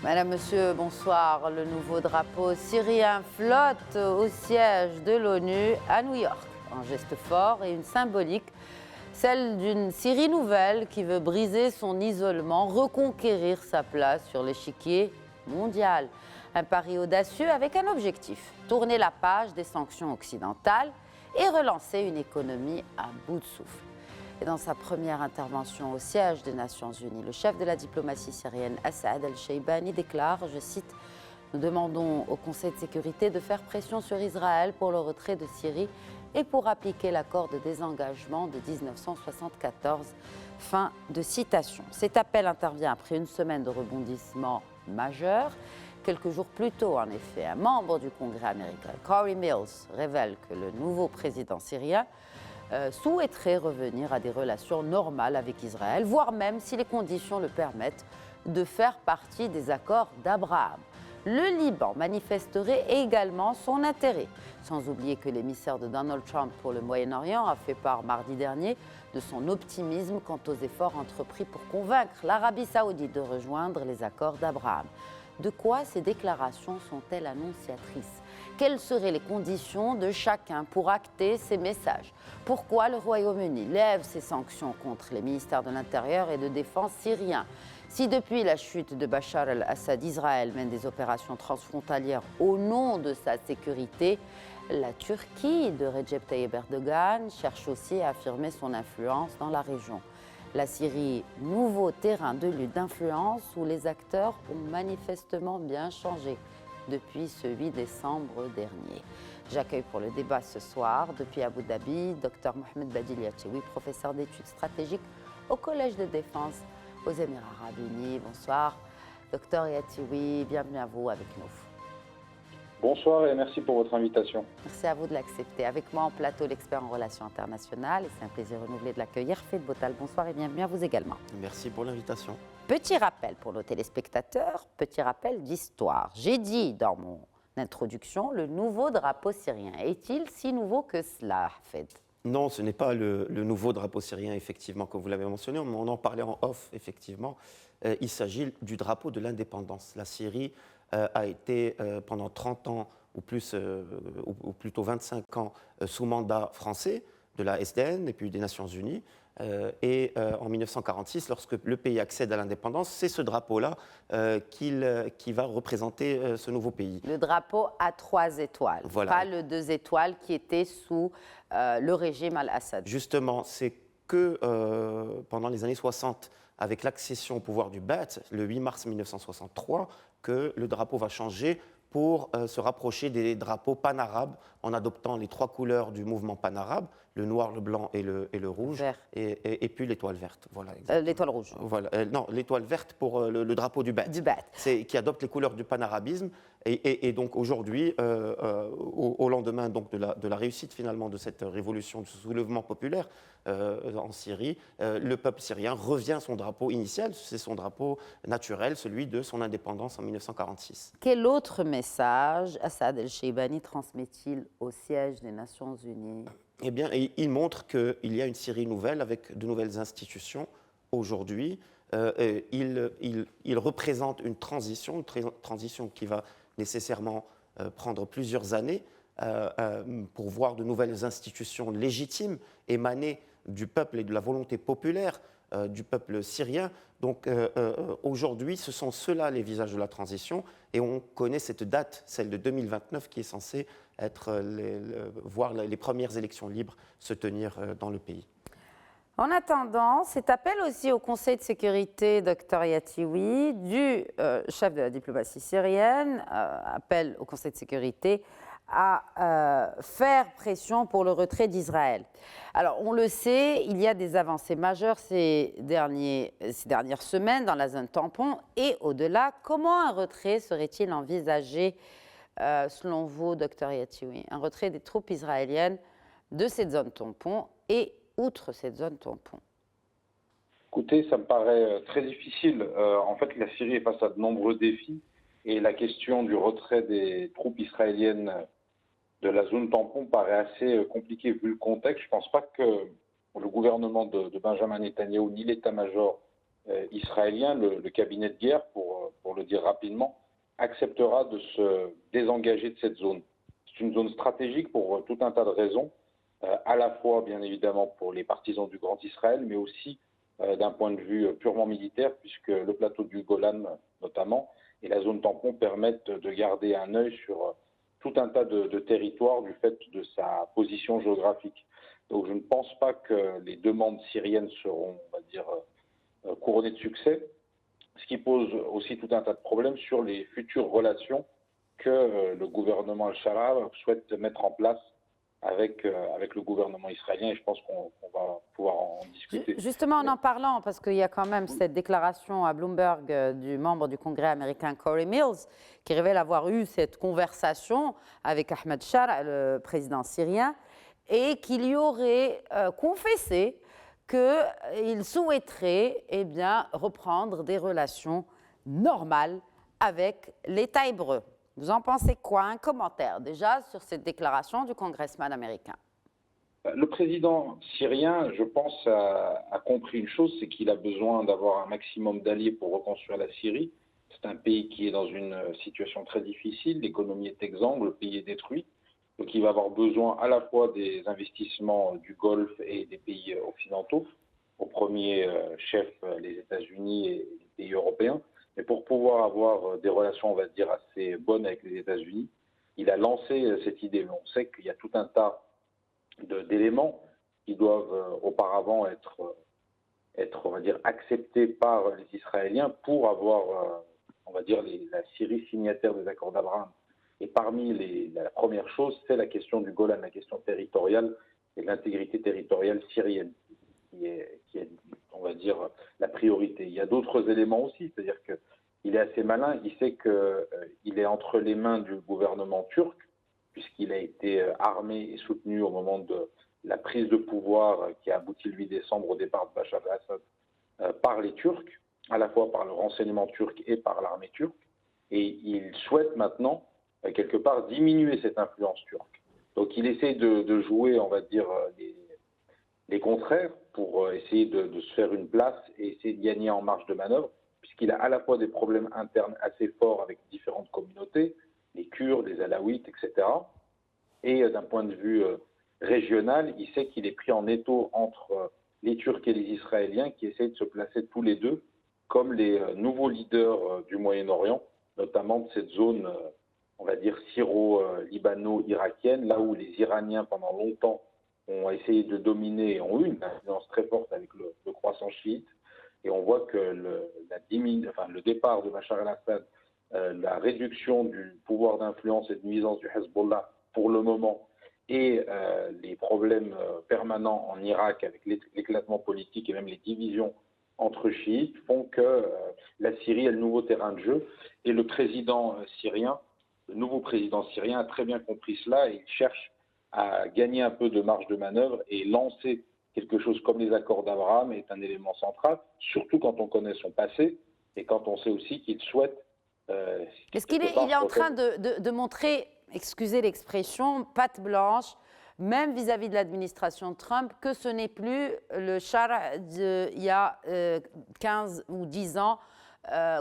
Madame, Monsieur, bonsoir. Le nouveau drapeau syrien flotte au siège de l'ONU à New York. Un geste fort et une symbolique, celle d'une Syrie nouvelle qui veut briser son isolement, reconquérir sa place sur l'échiquier mondial. Un pari audacieux avec un objectif, tourner la page des sanctions occidentales et relancer une économie à bout de souffle. Et dans sa première intervention au siège des Nations Unies, le chef de la diplomatie syrienne, Asad al-Shaibani, déclare, je cite, « Nous demandons au Conseil de sécurité de faire pression sur Israël pour le retrait de Syrie et pour appliquer l'accord de désengagement de 1974. » Fin de citation. Cet appel intervient après une semaine de rebondissements majeurs. Quelques jours plus tôt, en effet, un membre du Congrès américain, Corey Mills, révèle que le nouveau président syrien souhaiterait revenir à des relations normales avec Israël, voire même, si les conditions le permettent, de faire partie des accords d'Abraham. Le Liban manifesterait également son intérêt, sans oublier que l'émissaire de Donald Trump pour le Moyen-Orient a fait part mardi dernier de son optimisme quant aux efforts entrepris pour convaincre l'Arabie saoudite de rejoindre les accords d'Abraham. De quoi ces déclarations sont-elles annonciatrices ? Quelles seraient les conditions de chacun pour acter ces messages ? Pourquoi le Royaume-Uni lève ses sanctions contre les ministères de l'Intérieur et de Défense syriens ? Si depuis la chute de Bachar el-Assad, Israël mène des opérations transfrontalières au nom de sa sécurité, la Turquie de Recep Tayyip Erdogan cherche aussi à affirmer son influence dans la région. La Syrie, nouveau terrain de lutte d'influence où les acteurs ont manifestement bien changé depuis ce 8 décembre dernier. J'accueille pour le débat ce soir, depuis Abu Dhabi, Dr Mohamed Badil Yachewi, professeur d'études stratégiques au Collège de défense aux Émirats arabes unis. Bonsoir, Dr Yachewi, bienvenue à vous avec nous. Bonsoir et merci pour votre invitation. Merci à vous de l'accepter. Avec moi en plateau, l'expert en relations internationales, et c'est un plaisir renouvelé de l'accueillir, Feth Botal. Bonsoir et bienvenue à vous également. Merci pour l'invitation. Petit rappel pour nos téléspectateurs, petit rappel d'histoire. J'ai dit dans mon introduction, le nouveau drapeau syrien. Est-il si nouveau que cela, Feth ? Non, ce n'est pas le nouveau drapeau syrien, effectivement, comme vous l'avez mentionné, mais on en parlait en off, effectivement. Il s'agit du drapeau de l'indépendance. La Syrie a été pendant 30 ans, ou plutôt 25 ans, sous mandat français de la SDN et puis des Nations Unies. Et en 1946, lorsque le pays accède à l'indépendance, c'est ce drapeau-là qui va représenter ce nouveau pays. Le drapeau à 3 étoiles, voilà. Pas le 2 étoiles qui était sous le régime al-Assad. Justement, c'est que pendant les années 60, avec l'accession au pouvoir du Ba'ath, le 8 mars 1963, que le drapeau va changer pour se rapprocher des drapeaux panarabes en adoptant les 3 couleurs du mouvement panarabe, le noir, le blanc et le rouge, et puis l'étoile verte. Voilà, l'étoile rouge. Voilà, non, l'étoile verte pour le drapeau du Ba'ath. Qui adopte les couleurs du panarabisme. Et donc aujourd'hui, au lendemain donc, de la réussite finalement de cette révolution, de ce soulèvement populaire en Syrie, le peuple syrien revient à son drapeau initial, c'est son drapeau naturel, celui de son indépendance en 1946. Quel autre message Asad el-Shaibani transmet-il au siège des Nations Unies ? Eh bien, il montre qu'il y a une Syrie nouvelle avec de nouvelles institutions aujourd'hui. Il représente une transition qui va nécessairement prendre plusieurs années pour voir de nouvelles institutions légitimes émaner du peuple et de la volonté populaire du peuple syrien. Donc aujourd'hui, ce sont ceux-là les visages de la transition et on connaît cette date, celle de 2029, qui est censée voir les premières élections libres se tenir dans le pays. En attendant, cet appel aussi au Conseil de sécurité, Dr Yachewi, du chef de la diplomatie syrienne, appel au Conseil de sécurité à faire pression pour le retrait d'Israël. Alors, on le sait, il y a des avancées majeures ces dernières semaines dans la zone tampon et au-delà. Comment un retrait serait-il envisagé, selon vous, Dr Yachewi ? Un retrait des troupes israéliennes de cette zone tampon et outre cette zone tampon? Écoutez, ça me paraît très difficile. En fait, la Syrie est face à de nombreux défis et la question du retrait des troupes israéliennes de la zone tampon paraît assez compliquée vu le contexte. Je ne pense pas que le gouvernement de Benjamin Netanyahou ni l'état-major israélien, le cabinet de guerre, pour le dire rapidement, acceptera de se désengager de cette zone. C'est une zone stratégique pour tout un tas de raisons, à la fois bien évidemment pour les partisans du Grand Israël, mais aussi d'un point de vue purement militaire, puisque le plateau du Golan notamment et la zone tampon permettent de garder un œil sur tout un tas de territoires du fait de sa position géographique. Donc je ne pense pas que les demandes syriennes seront, on va dire, couronnées de succès, ce qui pose aussi tout un tas de problèmes sur les futures relations que le gouvernement al-Shara souhaite mettre en place avec le gouvernement israélien, et je pense qu'on va pouvoir en discuter. Justement, en parlant, parce qu'il y a quand même cette déclaration à Bloomberg du membre du Congrès américain Corey Mills, qui révèle avoir eu cette conversation avec Ahmed Shara, le président syrien, et qu'il y aurait confessé qu'il souhaiterait reprendre des relations normales avec l'État hébreu. Vous en pensez quoi? Un commentaire déjà sur cette déclaration du congressman américain. Le président syrien, je pense, a compris une chose, c'est qu'il a besoin d'avoir un maximum d'alliés pour reconstruire la Syrie. C'est un pays qui est dans une situation très difficile, l'économie est exsangue, le pays est détruit. Donc il va avoir besoin à la fois des investissements du Golfe et des pays occidentaux, au premier chef les États-Unis et les pays européens. Mais pour pouvoir avoir des relations, on va dire, assez bonnes avec les États-Unis, il a lancé cette idée. On sait qu'il y a tout un tas d'éléments qui doivent auparavant être, on va dire, acceptés par les Israéliens pour avoir, on va dire, la Syrie signataire des accords d'Abraham. Et parmi la première chose, c'est la question du Golan, la question territoriale et de l'intégrité territoriale syrienne, qui est, on va dire, la priorité. Il y a d'autres éléments aussi, c'est-à-dire qu'il est assez malin, il sait qu'il est entre les mains du gouvernement turc, puisqu'il a été armé et soutenu au moment de la prise de pouvoir qui a abouti le 8 décembre au départ de Bachar al-Assad par les Turcs, à la fois par le renseignement turc et par l'armée turque. Et il souhaite maintenant, quelque part, diminuer cette influence turque. Donc il essaie de jouer, on va dire, les contraires pour essayer de se faire une place et essayer de gagner en marge de manœuvre, puisqu'il a à la fois des problèmes internes assez forts avec différentes communautés, les Kurdes, les Alaouites, etc. Et d'un point de vue régional, il sait qu'il est pris en étau entre les Turcs et les Israéliens qui essayent de se placer tous les deux comme les nouveaux leaders du Moyen-Orient, notamment de cette zone, on va dire, syro-libano-irakienne, là où les Iraniens, pendant longtemps, ont essayé de dominer et ont eu une influence très forte avec le croissant chiite. Et on voit que le départ de Bachar el-Assad, la réduction du pouvoir d'influence et de nuisance du Hezbollah pour le moment, et les problèmes permanents en Irak avec l'éclatement politique et même les divisions entre chiites font que la Syrie est le nouveau terrain de jeu. Et le nouveau président syrien a très bien compris cela et il cherche à gagner un peu de marge de manœuvre, et lancer quelque chose comme les accords d'Abraham est un élément central, surtout quand on connaît son passé et quand on sait aussi qu'il souhaite... Est-ce qu'il est en train de montrer, excusez l'expression, patte blanche, même vis-à-vis de l'administration Trump, que ce n'est plus le Shara d'il y a 15 ou 10 ans,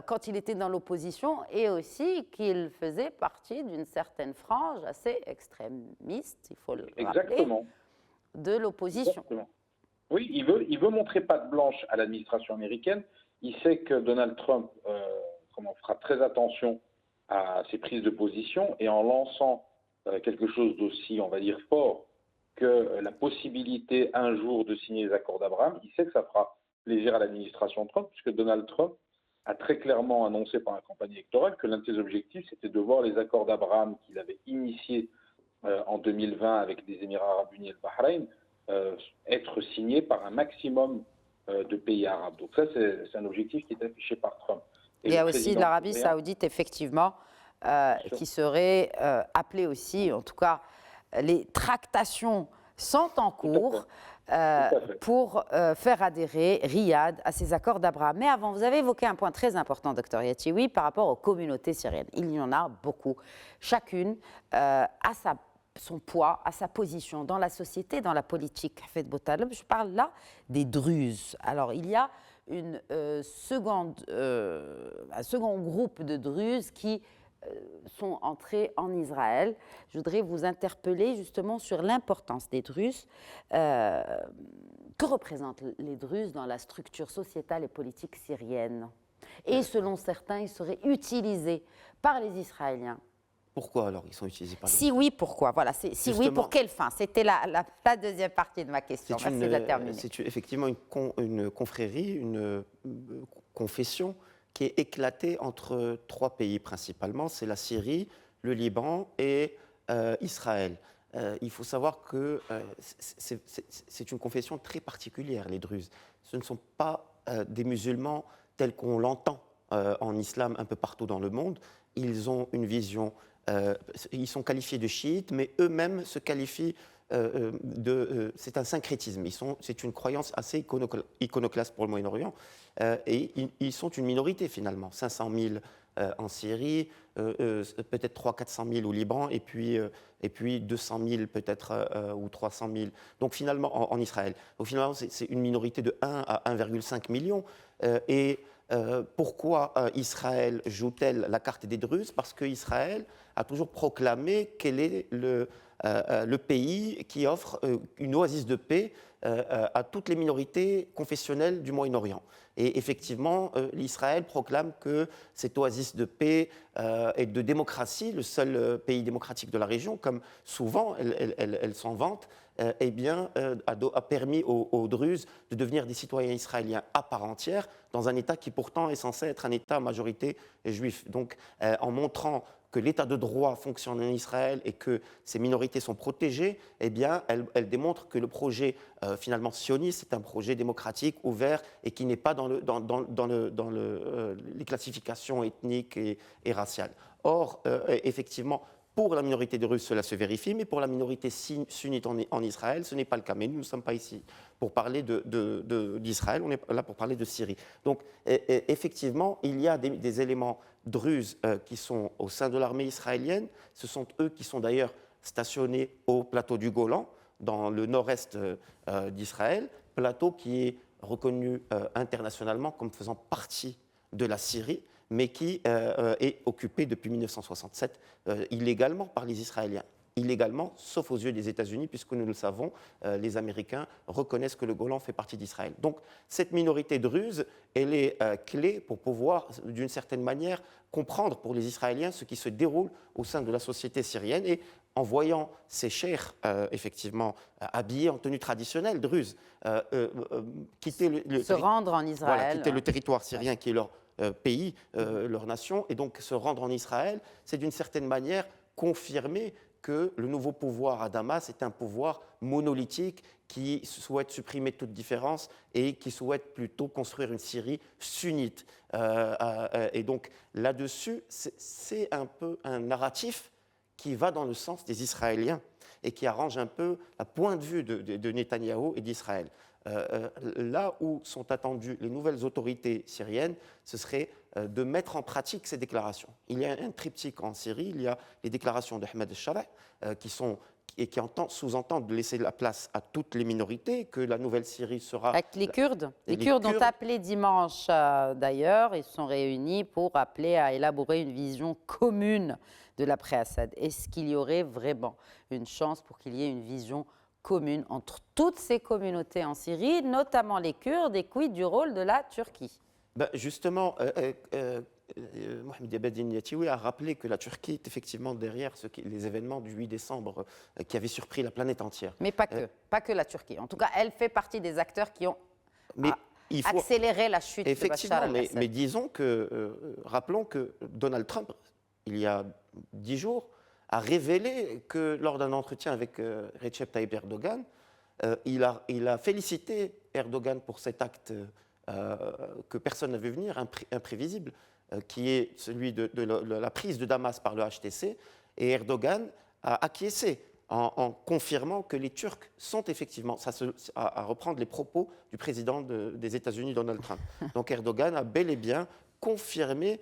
quand il était dans l'opposition, et aussi qu'il faisait partie d'une certaine frange assez extrémiste, il faut le rappeler, de l'opposition. Oui, il veut montrer patte blanche à l'administration américaine. Il sait que Donald Trump fera très attention à ses prises de position, et en lançant quelque chose d'aussi, on va dire, fort que la possibilité un jour de signer les accords d'Abraham, il sait que ça fera plaisir à l'administration Trump, puisque Donald Trump a très clairement annoncé pendant la campagne électorale que l'un de ses objectifs, c'était de voir les accords d'Abraham qu'il avait initiés en 2020 avec les Émirats arabes unis et le Bahreïn être signés par un maximum de pays arabes. Donc ça, c'est un objectif qui est affiché par Trump. Et il y a aussi l'Arabie saoudite, effectivement, qui serait appelée aussi, en tout cas, les tractations sont en cours pour faire adhérer Riyad à ces accords d'Abraham. Mais avant, vous avez évoqué un point très important, Dr Yatioui, par rapport aux communautés syriennes. Il y en a beaucoup. Chacune a son poids, a sa position dans la société, dans la politique. Hafed Boutaleb, je parle là des Druzes. Alors, il y a un second groupe de Druzes qui sont entrés en Israël. Je voudrais vous interpeller justement sur l'importance des Druzes. Que représentent les Druzes dans la structure sociétale et politique syrienne? Et selon certains, ils seraient utilisés par les Israéliens. Pourquoi alors ils sont utilisés par les Si oui, pourquoi? Voilà, si oui, pour quelle fin? C'était la deuxième partie de ma question. Merci de la terminer. C'est effectivement une confrérie, une confession qui est éclatée entre trois pays principalement. C'est la Syrie, le Liban et Israël. Il faut savoir que c'est une confession très particulière, les Druzes. Ce ne sont pas des musulmans tels qu'on l'entend en islam un peu partout dans le monde. Ils ont une vision, ils sont qualifiés de chiites, mais eux-mêmes se qualifient c'est un syncrétisme. C'est une croyance assez iconoclaste pour le Moyen-Orient. Et ils sont une minorité finalement, 500 000 en Syrie, peut-être 300 000 400 000 au Liban, et puis 200 000 peut-être ou 300 000. Donc finalement en Israël. Donc finalement c'est une minorité de 1 à 1,5 million. Pourquoi Israël joue-t-elle la carte des Druzes? Parce qu'Israël a toujours proclamé qu'elle est le pays qui offre une oasis de paix à toutes les minorités confessionnelles du Moyen-Orient. Et effectivement, l'Israël proclame que cette oasis de paix et de démocratie, le seul pays démocratique de la région, comme souvent elle s'en vante, a permis aux Druzes de devenir des citoyens israéliens à part entière dans un État qui pourtant est censé être un État à majorité juif. Donc en montrant que l'État de droit fonctionne en Israël et que ces minorités sont protégées, elle démontre que le projet finalement sioniste est un projet démocratique, ouvert et qui n'est pas dans les classifications ethniques et raciales. Or, effectivement, pour la minorité de Russes, cela se vérifie, mais pour la minorité sunnite en Israël, ce n'est pas le cas. Mais nous ne sommes pas ici pour parler d'Israël, on est là pour parler de Syrie. Donc, effectivement, il y a des éléments druzes qui sont au sein de l'armée israélienne. Ce sont eux qui sont d'ailleurs stationnés au plateau du Golan, dans le nord-est d'Israël, plateau qui est reconnu internationalement comme faisant partie de la Syrie, mais qui est occupé depuis 1967 illégalement par les Israéliens. Illégalement, sauf aux yeux des États-Unis, puisque nous le savons, les Américains reconnaissent que le Golan fait partie d'Israël. Donc cette minorité druze, elle est clé pour pouvoir, d'une certaine manière, comprendre pour les Israéliens ce qui se déroule au sein de la société syrienne. Et en voyant ces cheikhs, effectivement, habillés en tenue traditionnelle druze, quitter rendre en Israël, voilà, quitter le territoire syrien qui est leur pays, leur nation, et donc se rendre en Israël, c'est d'une certaine manière confirmer que le nouveau pouvoir à Damas est un pouvoir monolithique qui souhaite supprimer toute différence et qui souhaite plutôt construire une Syrie sunnite. Et donc là-dessus, c'est un peu un narratif qui va dans le sens des Israéliens et qui arrange un peu le point de vue de Netanyahou et d'Israël. Là où sont attendues les nouvelles autorités syriennes, ce serait de mettre en pratique ces déclarations. Il y a un triptyque en Syrie, il y a les déclarations d'Ahmed el-Shara qui sous-entendent de laisser la place à toutes les minorités, que la nouvelle Syrie sera... Avec les Kurdes. Les Kurdes ont appelé dimanche d'ailleurs, ils se sont réunis pour appeler à élaborer une vision commune de l'après-Assad. Est-ce qu'il y aurait vraiment une chance pour qu'il y ait une vision commune entre toutes ces communautés en Syrie, notamment les Kurdes, et quid du rôle de la Turquie? Justement, Mohamed Ebadine Yatiwi a rappelé que la Turquie est effectivement derrière les événements du 8 décembre qui avaient surpris la planète entière. Mais pas que la Turquie. En tout cas, elle fait partie des acteurs qui ont accéléré la chute de Bachar al-Assad. Mais disons que, rappelons que Donald Trump, il y a 10 jours, a révélé que lors d'un entretien avec Recep Tayyip Erdogan, il a félicité Erdogan pour cet acte que personne n'avait venir, imprévisible, qui est celui de la prise de Damas par le HTC. Et Erdogan a acquiescé en confirmant que les Turcs sont effectivement, à reprendre les propos du président des États-Unis, Donald Trump. Donc Erdogan a bel et bien confirmé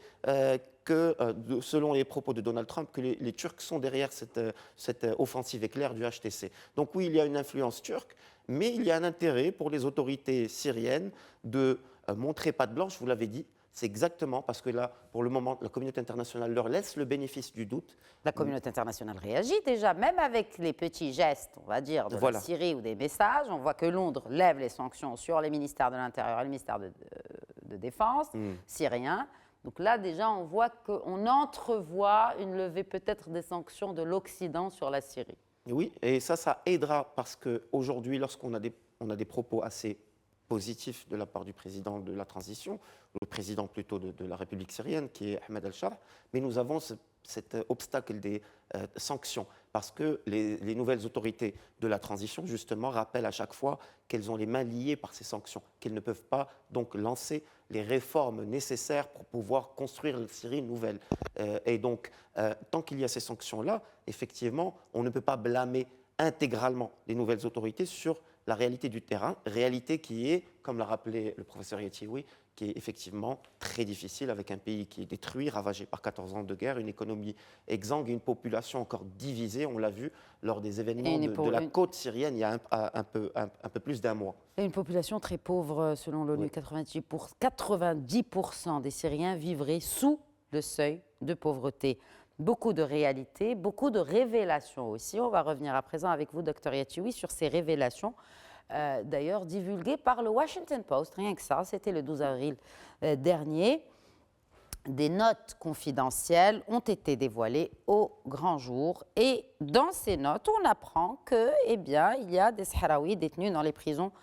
que, selon les propos de Donald Trump, que les Turcs sont derrière cette offensive éclair du HTC. Donc oui, il y a une influence turque, mais il y a un intérêt pour les autorités syriennes de montrer patte blanche, vous l'avez dit. C'est exactement parce que là, pour le moment, la communauté internationale leur laisse le bénéfice du doute. La communauté internationale réagit déjà, même avec les petits gestes, on va dire, de la Syrie ou des messages. On voit que Londres lève les sanctions sur les ministères de l'Intérieur et le ministère de Défense syriens. Donc là, déjà, on voit qu'on entrevoit une levée peut-être des sanctions de l'Occident sur la Syrie. Oui, et ça aidera parce qu'aujourd'hui, lorsqu'on a des propos assez positifs de la part du président de la transition, le président plutôt de la République syrienne, qui est Ahmed al-Shara, mais nous avons cet obstacle des sanctions, parce que les nouvelles autorités de la transition, justement, rappellent à chaque fois qu'elles ont les mains liées par ces sanctions, qu'elles ne peuvent pas donc lancer les réformes nécessaires pour pouvoir construire la Syrie nouvelle. Et donc, tant qu'il y a ces sanctions-là, effectivement, on ne peut pas blâmer intégralement les nouvelles autorités sur la réalité du terrain, réalité qui est, comme l'a rappelé le professeur Yetioui, qui est effectivement très difficile avec un pays qui est détruit, ravagé par 14 ans de guerre, une économie exsangue, une population encore divisée, on l'a vu lors des événements de la côte syrienne il y a un peu plus d'un mois. Et une population très pauvre, selon l'ONU, oui. 90% des Syriens vivraient sous le seuil de pauvreté. Beaucoup de réalités, beaucoup de révélations aussi. On va revenir à présent avec vous, Dr Yetioui, sur ces révélations, d'ailleurs divulguées par le Washington Post, rien que ça, c'était le 12 avril dernier. Des notes confidentielles ont été dévoilées au grand jour. Et dans ces notes, on apprend que, eh bien, il y a des Sahraouis détenus dans les prisons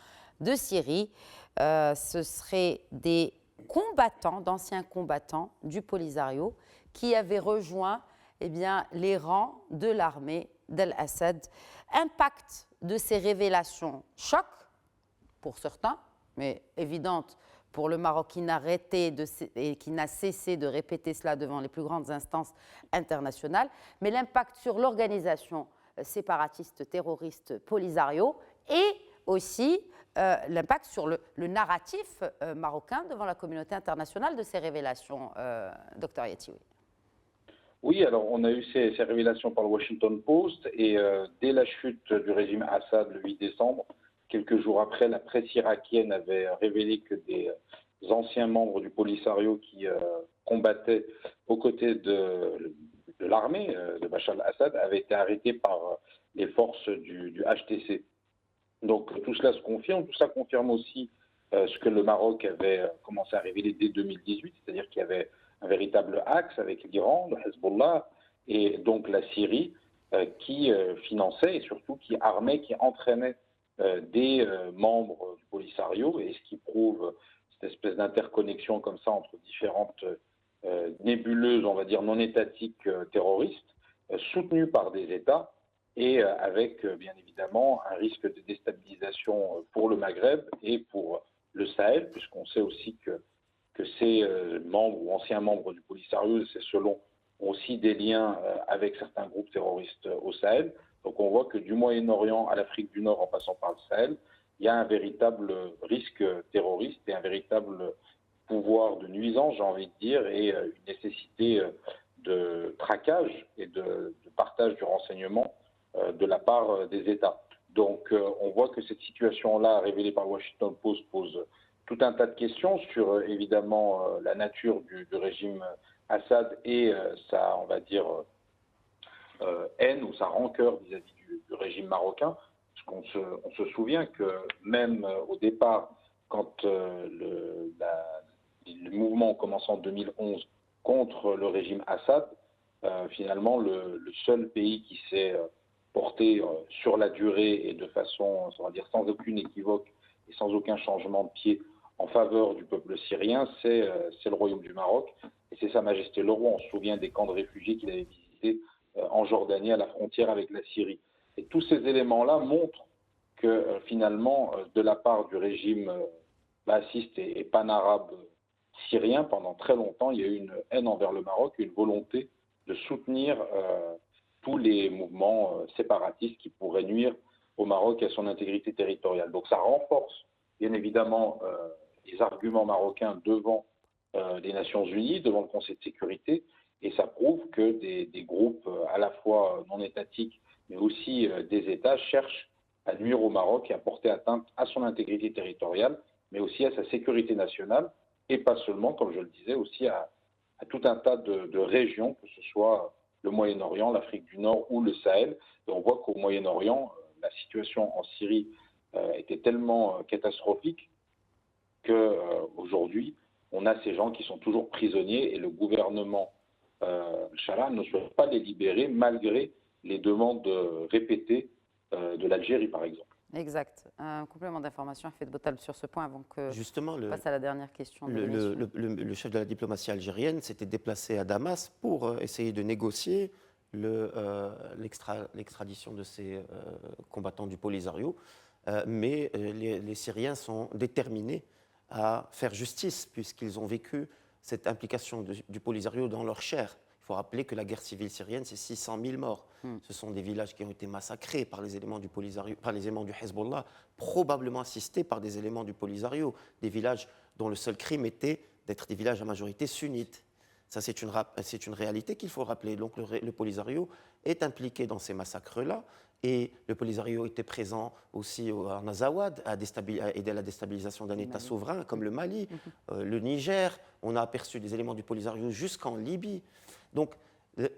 de Syrie. Ce seraient des combattants, d'anciens combattants du Polisario, qui avaient rejoint les rangs de l'armée d'Al-Assad. Impact de ces révélations, choc pour certains, mais évidente pour le Maroc qui n'a cessé de répéter cela devant les plus grandes instances internationales, mais l'impact sur l'organisation séparatiste terroriste Polisario et aussi l'impact sur le narratif marocain devant la communauté internationale de ces révélations, Dr Yetioui. Oui, alors on a eu ces révélations par le Washington Post et dès la chute du régime Assad le 8 décembre, quelques jours après, la presse irakienne avait révélé que des anciens membres du Polisario qui combattaient aux côtés de l'armée de Bachar al-Assad avaient été arrêtés par les forces du HTC. Donc tout cela se confirme, tout ça confirme aussi ce que le Maroc avait commencé à révéler dès 2018, c'est-à-dire qu'il y avait un véritable axe avec l'Iran, le Hezbollah et donc la Syrie qui finançait et surtout qui armait, qui entraînait des membres du Polisario, et ce qui prouve cette espèce d'interconnexion comme ça entre différentes nébuleuses, on va dire non étatiques terroristes, soutenues par des États et avec bien évidemment un risque de déstabilisation pour le Maghreb et pour le Sahel, puisqu'on sait aussi que ces membres ou anciens membres du Polisario, c'est selon, ont aussi des liens avec certains groupes terroristes au Sahel. Donc on voit que du Moyen-Orient à l'Afrique du Nord en passant par le Sahel, il y a un véritable risque terroriste et un véritable pouvoir de nuisance, j'ai envie de dire, et une nécessité de traquage et de partage du renseignement de la part des États. Donc on voit que cette situation-là, révélée par le Washington Post, pose tout un tas de questions sur évidemment la nature du régime Assad et sa, on va dire, haine ou sa rancœur vis-à-vis du régime marocain. Parce qu'on se souvient que même au départ, quand le mouvement commence en 2011 contre le régime Assad, finalement le seul pays qui s'est porté sur la durée et de façon, on va dire, sans aucune équivoque et sans aucun changement de pied en faveur du peuple syrien, c'est le Royaume du Maroc et c'est Sa Majesté le Roi. On se souvient des camps de réfugiés qu'il avait visités en Jordanie à la frontière avec la Syrie. Et tous ces éléments-là montrent que finalement, de la part du régime bassiste et panarabe syrien, pendant très longtemps, il y a eu une haine envers le Maroc, une volonté de soutenir tous les mouvements séparatistes qui pourraient nuire au Maroc et à son intégrité territoriale. Donc ça renforce bien évidemment les arguments marocains devant les Nations Unies, devant le Conseil de sécurité, Et ça prouve que des groupes à la fois non étatiques, mais aussi des États cherchent à nuire au Maroc et à porter atteinte à son intégrité territoriale, mais aussi à sa sécurité nationale, et pas seulement, comme je le disais, aussi à tout un tas de régions, que ce soit le Moyen-Orient, l'Afrique du Nord ou le Sahel. Et on voit qu'au Moyen-Orient, la situation en Syrie était tellement catastrophique qu'aujourd'hui, on a ces gens qui sont toujours prisonniers et le gouvernement Chara ne souhaite pas les libérer malgré les demandes répétées de l'Algérie, par exemple. Exact. Un complément d'information fait de Botal sur ce point avant que Justement, je passe à la dernière question de l'émission. le chef de la diplomatie algérienne s'était déplacé à Damas pour essayer de négocier l'extradition de ces combattants du Polisario. Mais les Syriens sont déterminés à faire justice puisqu'ils ont vécu cette implication du Polisario dans leur chair. Il faut rappeler que la guerre civile syrienne, c'est 600 000 morts. Ce sont des villages qui ont été massacrés par les éléments du Polisario, par les éléments du Hezbollah, probablement assistés par des éléments du Polisario, des villages dont le seul crime était d'être des villages à majorité sunnite. Ça, c'est une réalité qu'il faut rappeler. Donc le Polisario est impliqué dans ces massacres-là. Et le Polisario était présent aussi en Azawad, à aider à la déstabilisation d'un État souverain comme le Mali, le Niger. On a aperçu des éléments du Polisario jusqu'en Libye. Donc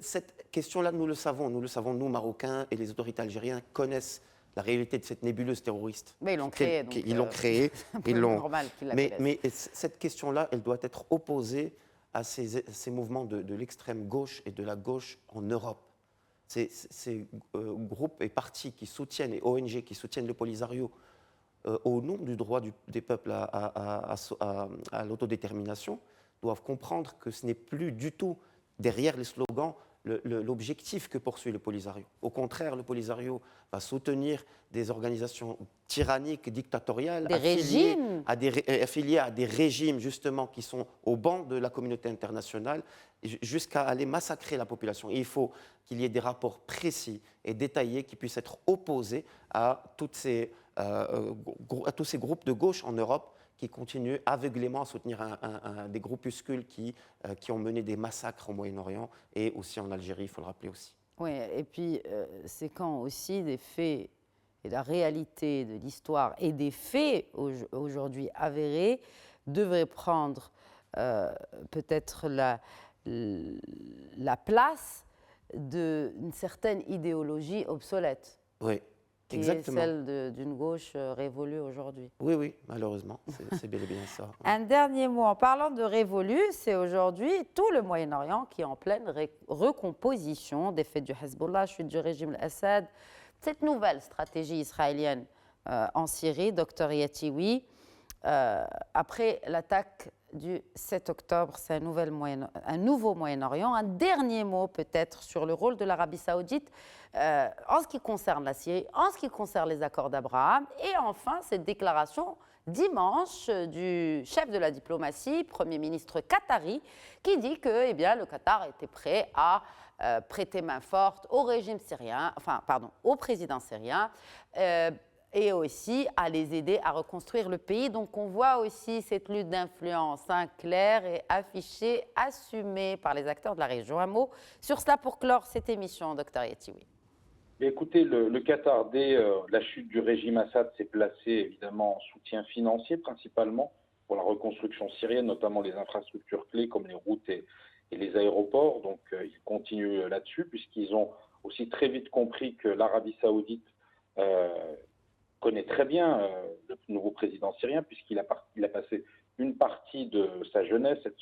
cette question-là, nous le savons, nous, Marocains, et les autorités algériennes connaissent la réalité de cette nébuleuse terroriste. Mais ils l'ont créée. Ils l'ont créée. C'est normal qu'ils la connaissent. Mais cette question-là, elle doit être opposée à ces mouvements de l'extrême gauche et de la gauche en Europe. Ces groupes et partis qui soutiennent, et ONG qui soutiennent le Polisario au nom du droit des peuples à l'autodétermination, doivent comprendre que ce n'est plus du tout derrière les slogans l'objectif que poursuit le Polisario. Au contraire, le Polisario va soutenir des organisations tyranniques, dictatoriales, affiliées à des régimes justement qui sont au banc de la communauté internationale, jusqu'à aller massacrer la population. Et il faut qu'il y ait des rapports précis et détaillés qui puissent être opposés à tous ces groupes de gauche en Europe qui continuent aveuglément à soutenir des groupuscules qui ont mené des massacres au Moyen-Orient et aussi en Algérie, il faut le rappeler aussi. Oui, et puis c'est quand aussi des faits et la réalité de l'histoire et des faits aujourd'hui avérés devraient prendre peut-être la place d'une certaine idéologie obsolète. Oui. Qui Exactement. est celle d'une gauche révolue aujourd'hui. Oui, malheureusement, c'est bel et bien ça. Un dernier mot, en parlant de révolue, c'est aujourd'hui tout le Moyen-Orient qui est en pleine recomposition des faits du Hezbollah, chute du régime Assad, cette nouvelle stratégie israélienne en Syrie, Dr Yatiwi, après l'attaque du 7 octobre, c'est un nouveau Moyen-Orient. Un dernier mot peut-être sur le rôle de l'Arabie saoudite en ce qui concerne la Syrie, en ce qui concerne les accords d'Abraham, et enfin cette déclaration dimanche du chef de la diplomatie, Premier ministre qatari, qui dit que le Qatar était prêt à prêter main forte au régime syrien, au président syrien, et aussi à les aider à reconstruire le pays. Donc on voit aussi cette lutte d'influence claire et affichée, assumée par les acteurs de la région. Un mot sur cela pour clore cette émission, Dr Yatiwi. Écoutez, le Qatar, dès la chute du régime Assad, s'est placé évidemment en soutien financier principalement pour la reconstruction syrienne, notamment les infrastructures clés comme les routes et les aéroports. Donc ils continuent là-dessus puisqu'ils ont aussi très vite compris que l'Arabie saoudite connaît très bien le nouveau président syrien puisqu'il a passé une partie de sa jeunesse et de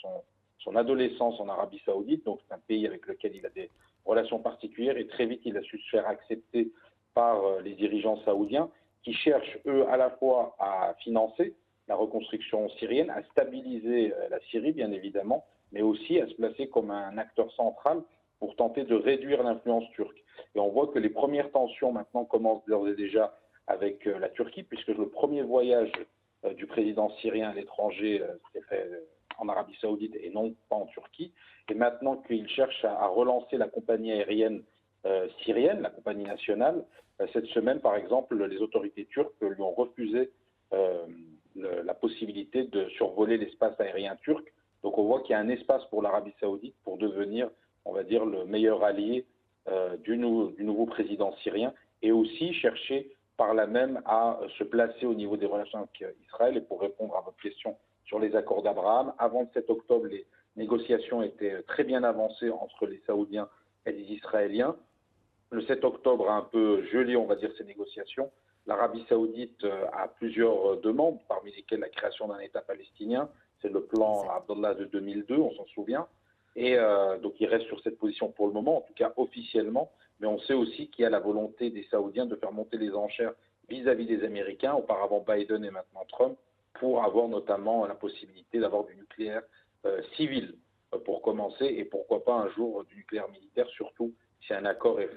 son adolescence en Arabie saoudite. Donc c'est un pays avec lequel il a des relations particulières et très vite il a su se faire accepter par les dirigeants saoudiens qui cherchent eux à la fois à financer la reconstruction syrienne, à stabiliser la Syrie bien évidemment, mais aussi à se placer comme un acteur central pour tenter de réduire l'influence turque. Et on voit que les premières tensions maintenant commencent d'ores et déjà avec la Turquie, puisque le premier voyage du président syrien à l'étranger s'est fait en Arabie saoudite et non pas en Turquie. Et maintenant qu'il cherche à relancer la compagnie aérienne syrienne, la compagnie nationale, cette semaine, par exemple, les autorités turques lui ont refusé la possibilité de survoler l'espace aérien turc. Donc on voit qu'il y a un espace pour l'Arabie saoudite pour devenir on va dire, le meilleur allié du nouveau président syrien, et aussi chercher par là même à se placer au niveau des relations avec Israël. Et pour répondre à votre question sur les accords d'Abraham, avant le 7 octobre, les négociations étaient très bien avancées entre les Saoudiens et les Israéliens. Le 7 octobre a un peu gelé, on va dire, ces négociations. L'Arabie saoudite a plusieurs demandes, parmi lesquelles la création d'un État palestinien. C'est le plan Abdallah de 2002, on s'en souvient. Et donc il reste sur cette position pour le moment, en tout cas officiellement. Mais on sait aussi qu'il y a la volonté des Saoudiens de faire monter les enchères vis-à-vis des Américains, auparavant Biden et maintenant Trump, pour avoir notamment la possibilité d'avoir du nucléaire civil pour commencer, et pourquoi pas un jour du nucléaire militaire, surtout si un accord est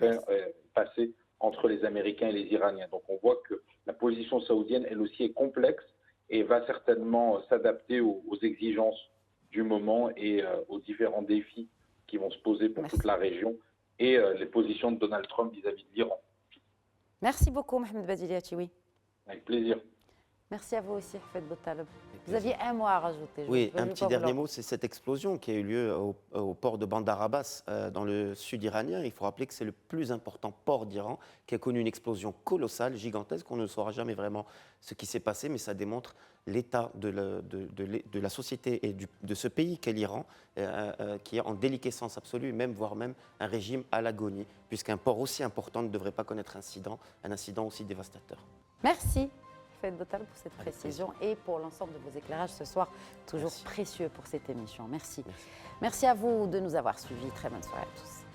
passé entre les Américains et les Iraniens. Donc on voit que la position saoudienne, elle aussi, est complexe et va certainement s'adapter aux exigences du moment et aux différents défis qui vont se poser pour toute la région et les positions de Donald Trump vis-à-vis de l'Iran. Merci beaucoup, Mohamed Badili Atiwi. Avec plaisir. Merci à vous aussi, Hafed Boutaleb. Vous aviez un mot à rajouter. Oui, un petit dernier mot, c'est cette explosion qui a eu lieu au port de Bandar Abbas, dans le sud iranien. Il faut rappeler que c'est le plus important port d'Iran, qui a connu une explosion colossale, gigantesque. On ne saura jamais vraiment ce qui s'est passé, mais ça démontre l'état de la société et de ce pays qu'est l'Iran, qui est en déliquescence absolue, voire même un régime à l'agonie, puisqu'un port aussi important ne devrait pas connaître un incident aussi dévastateur. Merci. Hafed Boutaleb pour cette précision et pour l'ensemble de vos éclairages ce soir, toujours précieux pour cette émission. Merci. Merci à vous de nous avoir suivis. Très bonne soirée à tous.